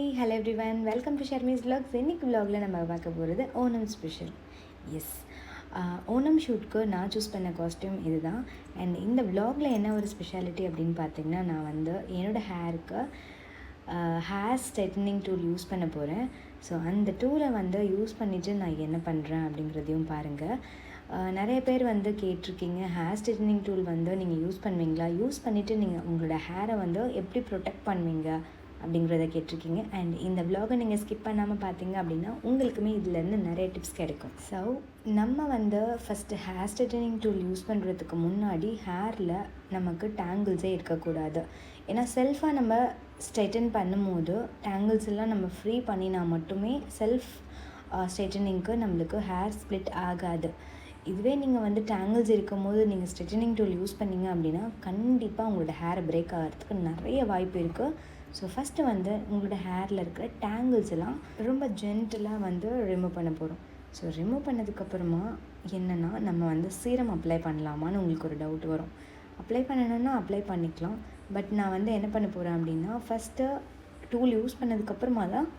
Hello everyone, welcome to Sharmi's vlogs. இன்னைக்கு vlogல நம்ம பார்க்க போகிறது ஓணம் ஸ்பெஷல். எஸ், ஓணம் ஷூட்க்கு நான் சூஸ் பண்ண காஸ்டியூம் இதுதான். அண்ட் இந்த vlogல என்ன ஒரு ஸ்பெஷாலிட்டி அப்படின்னு பார்த்தீங்கன்னா, நான் வந்து என்னோடய ஹேருக்கு ஹேர் ஸ்ட்ரைட்னிங் டூல் யூஸ் பண்ண போகிறேன். ஸோ அந்த டூலை வந்து யூஸ் பண்ணிவிட்டு நான் என்ன பண்ணுறேன் அப்படிங்கிறதையும் பாருங்கள். நிறைய பேர் வந்து கேட்டிருக்கீங்க, ஹேர் ஸ்ட்ரைட்னிங் டூல் வந்து நீங்கள் யூஸ் பண்ணுவீங்களா, யூஸ் பண்ணிவிட்டு நீங்கள் உங்களோட ஹேரை வந்து எப்படி ப்ரொடெக்ட் பண்ணுவீங்க அப்படிங்கிறத கேட்டிருக்கீங்க. அண்ட் இந்த vlog-ஐ நீங்கள் ஸ்கிப் பண்ணாமல் பார்த்தீங்க அப்படின்னா உங்களுக்குமே இதிலேருந்து நிறைய டிப்ஸ் கிடைக்கும். ஸோ நம்ம வந்து first hair straightening tool use பண்ணுறதுக்கு முன்னாடி ஹேரில் நமக்கு டேங்கிள்ஸே இருக்கக்கூடாது. ஏன்னா செல்ஃபாக நம்ம ஸ்ட்ரைட்டன் பண்ணும்போது டேங்கிள்ஸ் எல்லாம் நம்ம ஃப்ரீ பண்ணினா மட்டுமே செல்ஃப் ஸ்ட்ரைட்டனிங்க்கு நம்மளுக்கு ஹேர் ஸ்ப்ளிட் ஆகாது. இதுவே நீங்கள் வந்து டேங்கிள்ஸ் இருக்கும் போது நீங்கள் ஸ்ட்ரைட்டனிங் டூல் யூஸ் பண்ணிங்க அப்படின்னா கண்டிப்பாக உங்களோட ஹேரை பிரேக் ஆகிறதுக்கு நிறைய வாய்ப்பு இருக்குது. ஸோ ஃபஸ்ட்டு வந்து உங்களோட ஹேரில் இருக்கிற டேங்கிள்ஸ் எல்லாம் ரொம்ப ஜென்டலாக வந்து ரிமூவ் பண்ண போகிறோம். ஸோ ரிமூவ் பண்ணதுக்கப்புறமா என்னென்னா, நம்ம வந்து சீரம் அப்ளை பண்ணலாமான்னு உங்களுக்கு ஒரு டவுட் வரும். அப்ளை பண்ணணுன்னா அப்ளை பண்ணிக்கலாம். பட் நான் வந்து என்ன பண்ண போகிறேன் அப்படின்னா, ஃபஸ்ட்டு டூல் யூஸ் பண்ணதுக்கப்புறமா தான்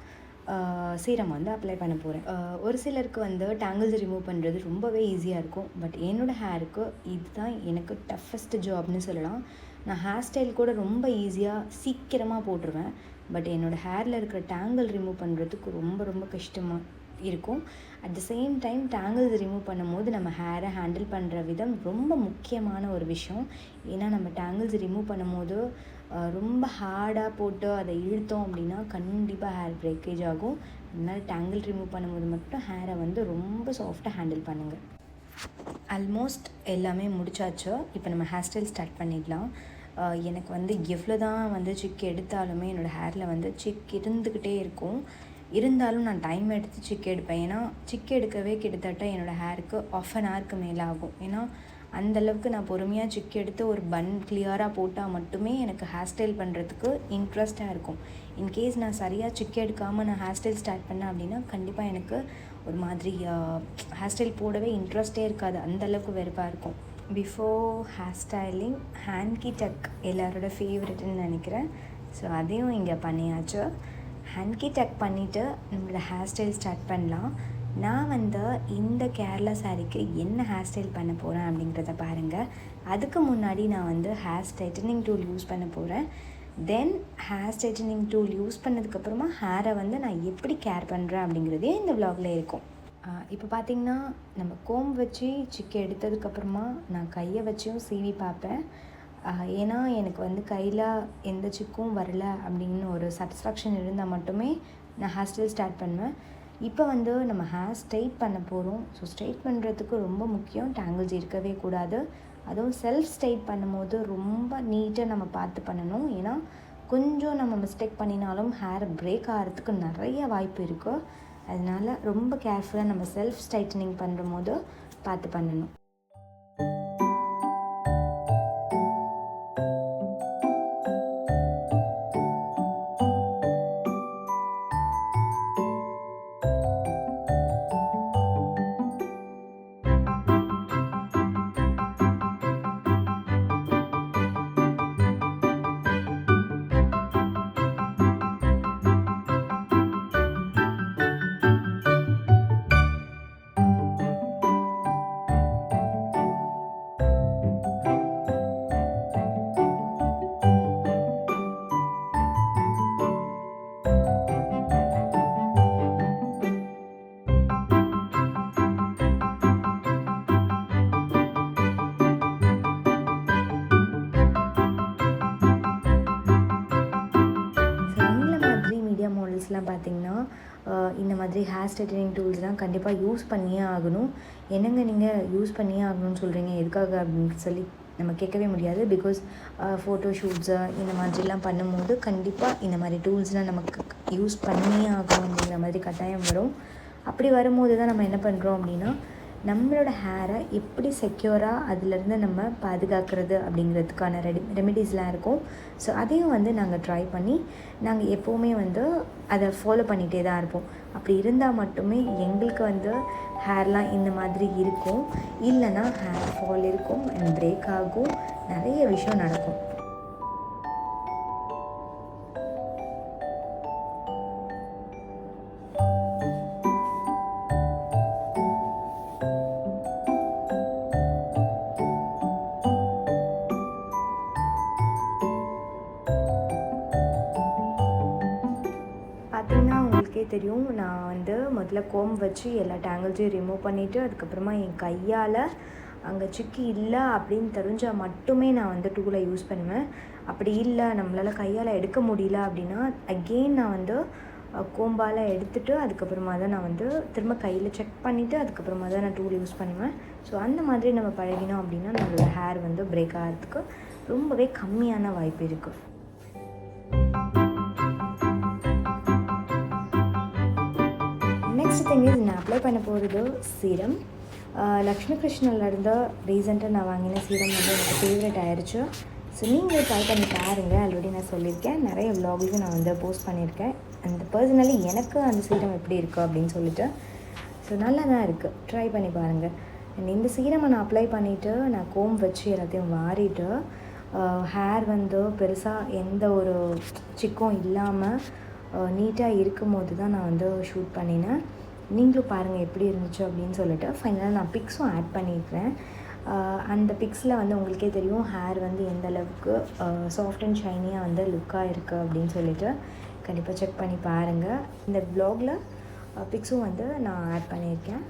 சீரம் வந்து அப்ளை பண்ண போகிறேன். ஒரு சிலருக்கு வந்து டேங்கிள்ஸ் ரிமூவ் பண்ணுறது ரொம்பவே ஈஸியாக இருக்கும். பட் என்னோடய ஹேருக்கு இதுதான் எனக்கு டஃபஸ்ட் ஜாப்னு சொல்லலாம். நான் ஹேர் ஸ்டைல் கூட ரொம்ப ஈஸியாக சீக்கிரமாக போட்டுருவேன். பட் என்னோடய ஹேரில் இருக்கிற டேங்கிள் ரிமூவ் பண்ணுறதுக்கு ரொம்ப ரொம்ப கஷ்டமாக இருக்கும். At the same time tangles remove பண்ணும்போது நம்ம ஹேரை ஹேண்டில் பண்ணுற விதம் ரொம்ப முக்கியமான ஒரு விஷயம். ஏன்னா நம்ம டேங்கிள்ஸ் ரிமூவ் பண்ணும்போது ரொம்ப ஹார்டாக போட்டு அதை இழுத்தோம் அப்படின்னா கண்டிப்பாக ஹேர் பிரேக்கேஜ் ஆகும். அதனால் டேங்கிள் ரிமூவ் பண்ணும்போது மட்டும் ஹேரை வந்து ரொம்ப சாஃப்டாக ஹேண்டில் பண்ணுங்கள். ஆல்மோஸ்ட் எல்லாமே முடிச்சாச்சு. இப்போ நம்ம ஹேர் ஸ்டைல் ஸ்டார்ட் பண்ணிடலாம். எனக்கு வந்து எவ்வளோ தான் வந்து சிக் எடுத்தாலுமே என்னோடய ஹேரில் வந்து சிக் இருந்துக்கிட்டே இருக்கும். இருந்தாலும் நான் டைம் எடுத்து சிக் எடுப்பேன். ஏன்னா சிக் எடுக்கவே கிட்டத்தட்ட என்னோடய ஹேருக்கு 1/2 hour மேலே ஆகும். ஏன்னா அந்தளவுக்கு நான் பொறுமையாக சிக் எடுத்து ஒரு பன் கிளியராக போட்டால் மட்டுமே எனக்கு ஹேர் ஸ்டைல் பண்ணுறதுக்கு இன்ட்ரெஸ்ட்டாக இருக்கும். இன்கேஸ் நான் சரியாக சிக் எடுக்காமல் நான் ஹேர் ஸ்டைல் ஸ்டார்ட் பண்ணேன் அப்படின்னா கண்டிப்பாக எனக்கு ஒரு மாதிரி ஹேர் ஸ்டைல் போடவே இன்ட்ரெஸ்ட்டே இருக்காது. அந்தளவுக்கு வெறுப்பாக இருக்கும். பிஃபோர் ஹேர் ஸ்டைலிங் ஹேண்ட்கி டக் எல்லாரோட ஃபேவரெட்னு நினைக்கிறேன். ஸோ அதையும் இங்கே பண்ணியாச்சு. ஹேண்ட்கி டக் பண்ணிவிட்டு நம்மளோட ஹேர் ஸ்டைல் ஸ்டார்ட் பண்ணலாம். நான் வந்து இந்த கேரளா சாரீக்கு என்ன ஹேர் ஸ்டைல் பண்ண போகிறேன் அப்படிங்கிறத பாருங்கள். அதுக்கு முன்னாடி நான் வந்து ஹேர் ஸ்ட்ரைட்டனிங் டூல் யூஸ் பண்ண போகிறேன். தென் ஹேர் ஸ்ட்ரைட்டனிங் டூல் யூஸ் பண்ணதுக்கப்புறமா ஹேரை வந்து நான் எப்படி கேர் பண்ணுறேன் அப்படிங்கிறதே இந்த vlogல இருக்கும். இப்போ பார்த்திங்கன்னா நம்ம கோம்பு வச்சு சிக்கு எடுத்ததுக்கப்புறமா நான் கையை வச்சும் சீவி பார்ப்பேன். ஏன்னா எனக்கு வந்து கையில் எந்த சிக்கும் வரல அப்படின்னு ஒரு சாட்டிஸ்ஃபேக்ஷன் இருந்தால் மட்டுமே நான் ஹேர் ஸ்டைல் ஸ்டார்ட் பண்ணுவேன். இப்போ வந்து நம்ம ஹேர் ஸ்ட்ரைட் பண்ண போகிறோம். ஸோ ஸ்ட்ரைட் பண்ணுறதுக்கு ரொம்ப முக்கியம், டேங்கிள்ஸ் இருக்கவே கூடாது. அதுவும் செல்ஃப் ஸ்ட்ரைட் பண்ணும்போது ரொம்ப நீட்டாக நம்ம பார்த்து பண்ணணும். ஏன்னா கொஞ்சம் நம்ம மிஸ்டேக் பண்ணினாலும் ஹேர் பிரேக் ஆகிறதுக்கு நிறைய வாய்ப்பு இருக்குது. அதனால் ரொம்ப கேர்ஃபுல்லாக நம்ம செல்ஃப் ஸ்ட்ரைட்டனிங் பண்ணுற போது பார்த்து பண்ணணும். மாடல்ஸ்லாம் பார்த்திங்கன்னா இந்த மாதிரி ஹேர் ஸ்ட்ரைட்டனிங் டூல்ஸ்லாம் கண்டிப்பாக யூஸ் பண்ணியே ஆகணும். என்னங்க நீங்கள் யூஸ் பண்ணியே ஆகணும்னு சொல்கிறீங்க, எதுக்காக அப்படின்னு சொல்லி நம்ம கேட்கவே முடியாது. பிகாஸ் ஃபோட்டோ ஷூட்ஸு இந்த மாதிரிலாம் பண்ணும்போது கண்டிப்பாக இந்த மாதிரி டூல்ஸ்லாம் நமக்கு யூஸ் பண்ணியே ஆகணும் அப்படிங்கிற மாதிரி கட்டாயம் வரும். அப்படி வரும்போது தான் நம்ம என்ன பண்ணுறோம் அப்படின்னா, நம்மளோட ஹேரை எப்படி செக்யூராக அதிலேருந்து நம்ம பாதுகாக்கிறது அப்படிங்கிறதுக்கான ரெமிடிஸ்லாம் இருக்கும். ஸோ அதையும் வந்து நாங்கள் ட்ரை பண்ணி நாங்கள் எப்போவுமே வந்து அதை ஃபாலோ பண்ணிகிட்டே தான் இருப்போம். அப்படி இருந்தால் மட்டுமே எங்களுக்கு வந்து ஹேர்லாம் இந்த மாதிரி இருக்கும். இல்லைன்னா ஹேர் ஃபால் இருக்கும் அண்ட் பிரேக் ஆகும், நிறைய விஷயம் நடக்கும். உங்களுக்கே தெரியும், நான் வந்து முதல்ல கோம் வச்சு எல்லா டேங்கிள்ஸையும் ரிமூவ் பண்ணிவிட்டு அதுக்கப்புறமா என் கையால் அங்கே சிக்கி இல்லை அப்படின்னு தெரிஞ்சால் மட்டுமே நான் வந்து டூலை யூஸ் பண்ணுவேன். அப்படி இல்லை, நம்மளால் கையால் எடுக்க முடியல அப்படின்னா அகெயின் நான் வந்து கோம்பால் எடுத்துகிட்டு அதுக்கப்புறமா தான் நான் வந்து திரும்ப கையில் செக் பண்ணிவிட்டு அதுக்கப்புறமா தான் நான் டூல் யூஸ் பண்ணுவேன். ஸோ அந்த மாதிரி நம்ம பழகினோம் அப்படின்னா நம்மளோட ஹேர் வந்து பிரேக் ஆகிறதுக்கு ரொம்பவே கம்மியான வாய்ப்பு இருக்குது. நெக்ஸ்ட் திங் இஸ், நான் அப்ளை பண்ண போகிறது சீரம். லக்ஷ்மி கிருஷ்ணன்லேருந்து ரீசெண்டாக நான் வாங்கின சீரம் வந்து எனக்கு ஃபேவரட் ஆயிடுச்சு. ஸோ நீங்கள் ட்ரை பண்ணி பாருங்கள். ஆல்ரெடி நான் சொல்லியிருக்கேன், நிறைய விலாக்ஸும் நான் வந்து போஸ்ட் பண்ணியிருக்கேன். அந்த பர்சனலி எனக்கு அந்த சீரம் எப்படி இருக்குது அப்படின்னு சொல்லிட்டு, ஸோ நல்லா தான் இருக்குது, ட்ரை பண்ணி பாருங்கள். அண்ட் இந்த சீரமை நான் அப்ளை பண்ணிவிட்டு நான் கோம் வச்சு எல்லாத்தையும் வாரிட்டு ஹேர் வந்து பெருசாக எந்த ஒரு சிக்கும் இல்லாமல் நீட்டாக இருக்கும் போது தான் நான் வந்து ஷூட் பண்ணினேன். நீங்களும் பாருங்கள் எப்படி இருந்துச்சு அப்படின்னு சொல்லிட்டு. ஃபைனலாக நான் பிக்ஸும் ஆட் பண்ணியிருக்கிறேன். அந்த பிக்ஸில் வந்து உங்களுக்கே தெரியும் ஹேர் வந்து எந்த அளவுக்கு சாஃப்ட் அண்ட் ஷைனியாக வந்து லுக்காக இருக்குது அப்படின்னு சொல்லிட்டு கண்டிப்பாக செக் பண்ணி பாருங்கள். இந்த வ்ளாகில் பிக்ஸும் வந்து நான் ஆட் பண்ணியிருக்கேன்.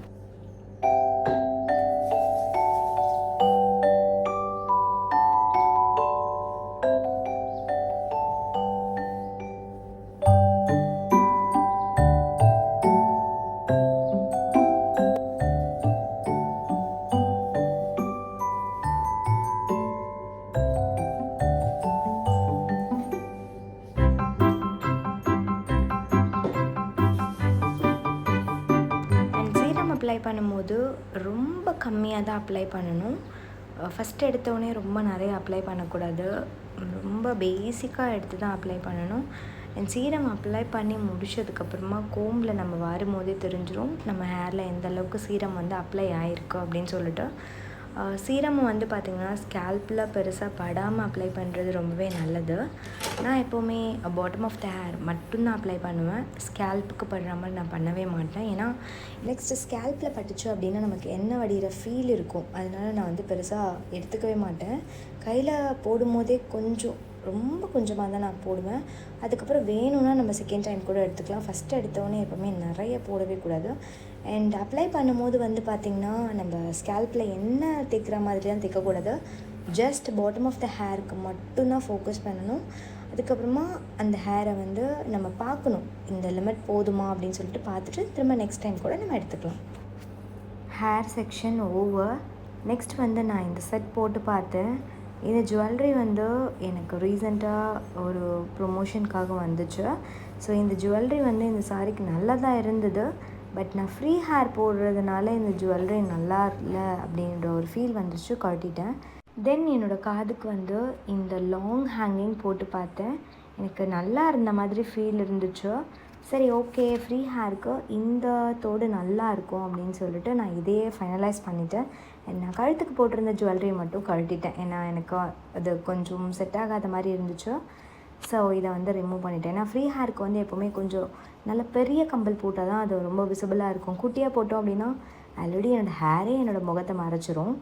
அப்ளை பண்ணும்போது ரொம்ப கம்மியாக தான் அப்ளை பண்ணணும். ஃபஸ்ட்டு எடுத்தோடனே ரொம்ப நிறைய அப்ளை பண்ணக்கூடாது. ரொம்ப பேசிக்காக எடுத்து தான் அப்ளை பண்ணணும். அண்ட் சீரம் அப்ளை பண்ணி முடிச்சதுக்கப்புறமா கோம்பில் நம்ம வரும்போதே தெரிஞ்சிடும் நம்ம ஹேரில் எந்த அளவுக்கு சீரம் வந்து அப்ளை ஆகிருக்கு அப்படின்னு சொல்லிட்டு. சீரம் வந்து பார்த்திங்கன்னா ஸ்கேல்பில் பெருசாக படாமல் அப்ளை பண்ணுறது ரொம்பவே நல்லது. நான் எப்போவுமே பாட்டம் ஆஃப் த ஹேர் மட்டும்தான் அப்ளை பண்ணுவேன். ஸ்கேல்ப்புக்கு படுற மாதிரி நான் பண்ணவே மாட்டேன். ஏன்னா நெக்ஸ்ட்டு ஸ்கேல்பில் பட்டுச்சு அப்படின்னா நமக்கு எண்ணெய் வடிகிற ஃபீல் இருக்கும். அதனால நான் வந்து பெருசாக எடுத்துக்கவே மாட்டேன். கையில் போடும்போதே ரொம்ப கொஞ்சமாக தான் நான் போடுவேன். அதுக்கப்புறம் வேணும்னா நம்ம செகண்ட் டைம் கூட எடுத்துக்கலாம். ஃபஸ்ட்டு எடுத்தோடனே எப்போவுமே நிறைய போடவே கூடாது. அண்ட் அப்ளை பண்ணும்போது வந்து பார்த்திங்கன்னா நம்ம ஸ்கேல்பில் எண்ணெய் தேய்க்கிற மாதிரி தான் தேய்க்கக்கூடாது. ஜஸ்ட் பாட்டம் ஆஃப் த ஹேருக்கு மட்டும்தான் ஃபோக்கஸ் பண்ணணும். அதுக்கப்புறமா அந்த ஹேரை வந்து நம்ம பார்க்கணும், இந்த லிமிட் போதுமா அப்படின்னு சொல்லிட்டு பார்த்துட்டு திரும்ப நெக்ஸ்ட் டைம் கூட நம்ம எடுத்துக்கலாம். Hair section over. நெக்ஸ்ட் வந்து நான் இந்த செட் போட்டு பார்த்தேன். இந்த ஜுவல்லரி வந்து எனக்கு ரீசெண்டாக ஒரு ப்ரொமோஷனுக்காக வந்துச்சு. ஸோ இந்த ஜுவல்லரி வந்து இந்த சாரிக்கு நல்லா தான் இருந்தது. பட் நான் ஃப்ரீ ஹேர் போடுறதுனால இந்த ஜுவல்லரி நல்லா இல்லை அப்படின்ற ஒரு ஃபீல் வந்துச்சு, கட்டிட்டேன். தென் என்னோடய காதுக்கு வந்து இந்த லாங் ஹேங்கிங் போட்டு பார்த்தேன். எனக்கு நல்லா இருந்த மாதிரி ஃபீல் இருந்துச்சு. சரி, ஓகே, ஃப்ரீ ஹேருக்கு இந்த தோடு நல்லா இருக்கும் அப்படின்னு சொல்லிட்டு நான் இதையே ஃபைனலைஸ் பண்ணிவிட்டேன். நான் கழுத்துக்கு போட்டிருந்த ஜுவல்லரியை மட்டும் கழட்டிட்டேன். ஏன்னா எனக்கு அது கொஞ்சம் செட் ஆகாத மாதிரி இருந்துச்சு. ஸோ இதை வந்து ரிமூவ் பண்ணிட்டேன். ஏன்னா ஃப்ரீ ஹேருக்கு வந்து எப்போவுமே கொஞ்சம் நல்ல பெரிய கம்பல் போட்டால் தான் அது ரொம்ப விசிபிளாக இருக்கும். குட்டியாக போட்டோம் அப்படின்னா ஆல்ரெடி என்னோடய ஹேரே என்னோடய முகத்தை மறைச்சிரும்.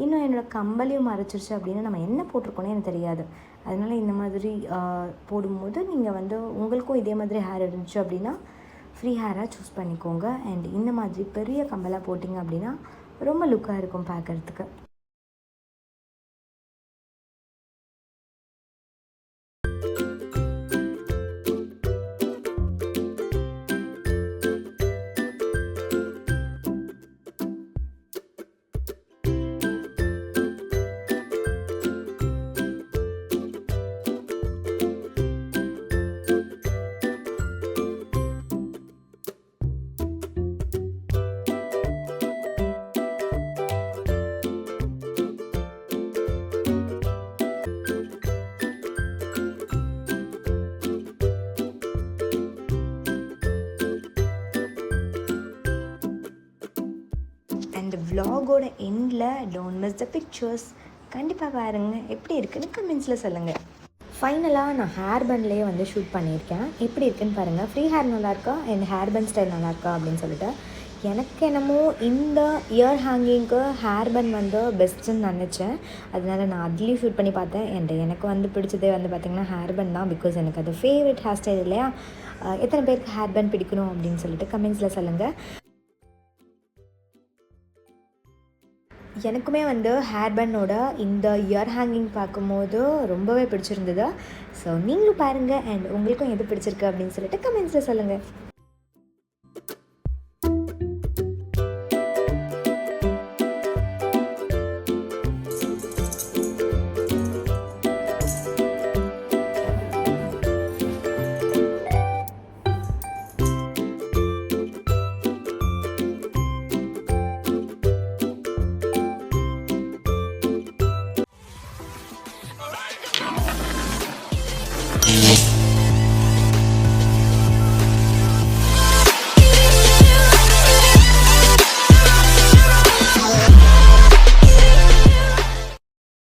இன்னும் என்னோடய கம்பலையும் மறைச்சிருச்சு அப்படின்னா நம்ம என்ன போட்டிருக்கோன்னே எனக்கு தெரியாது. அதனால் இந்த மாதிரி போடும்போது நீங்கள் வந்து உங்களுக்கும் இதே மாதிரி ஹேர் இருந்துச்சு அப்படின்னா ஃப்ரீ ஹேராக சூஸ் பண்ணிக்கோங்க. அண்ட் இந்த மாதிரி பெரிய கம்பலாக போட்டிங்க அப்படின்னா ரொம்ப லுக்காக இருக்கும் பார்க்குறதுக்கு. அண்ட் vlogோட எண்டில் டோன்ட் மிஸ் த பிக்சர்ஸ். கண்டிப்பாக பாருங்கள், எப்படி இருக்குன்னு கமெண்ட்ஸில் சொல்லுங்கள். ஃபைனலாக நான் ஹேர் பண்ட்லேயே வந்து ஷூட் பண்ணியிருக்கேன். எப்படி இருக்குன்னு பாருங்கள். ஃப்ரீ ஹேர் நல்லாயிருக்கா அண்ட் ஹேர் பண்ட் ஸ்டைல் நல்லாயிருக்கா அப்படின்னு சொல்லிட்டு. எனக்கு என்னமோ இந்த இயர் ஹேங்கிங்க்கு ஹேர் பண்ட் வந்து பெஸ்ட்டுன்னு நினச்சேன். அதனால் நான் அதுலேயும் ஷூட் பண்ணி பார்த்தேன். அண்ட் எனக்கு வந்து பிடிச்சதே வந்து பார்த்திங்கன்னா ஹேர் பண்ட் தான். பிகாஸ் எனக்கு அது ஃபேவரட் ஹேர் ஸ்டைல் இல்லையா. எத்தனை பேருக்கு ஹேர் பேண்ட் பிடிக்கணும் அப்படின்னு சொல்லிட்டு கமெண்ட்ஸில் சொல்லுங்கள். எனக்குமே வந்து ஹேர் பேண்டோட இந்த இயர் ஹேங்கிங் பார்க்கும்போது ரொம்பவே பிடிச்சிருந்தது. ஸோ நீங்களும் பாருங்கள் அண்ட் உங்களுக்கும் எது பிடிச்சிருக்கு அப்படின்னு சொல்லிட்டு கமெண்ட்ஸில் சொல்லுங்கள்.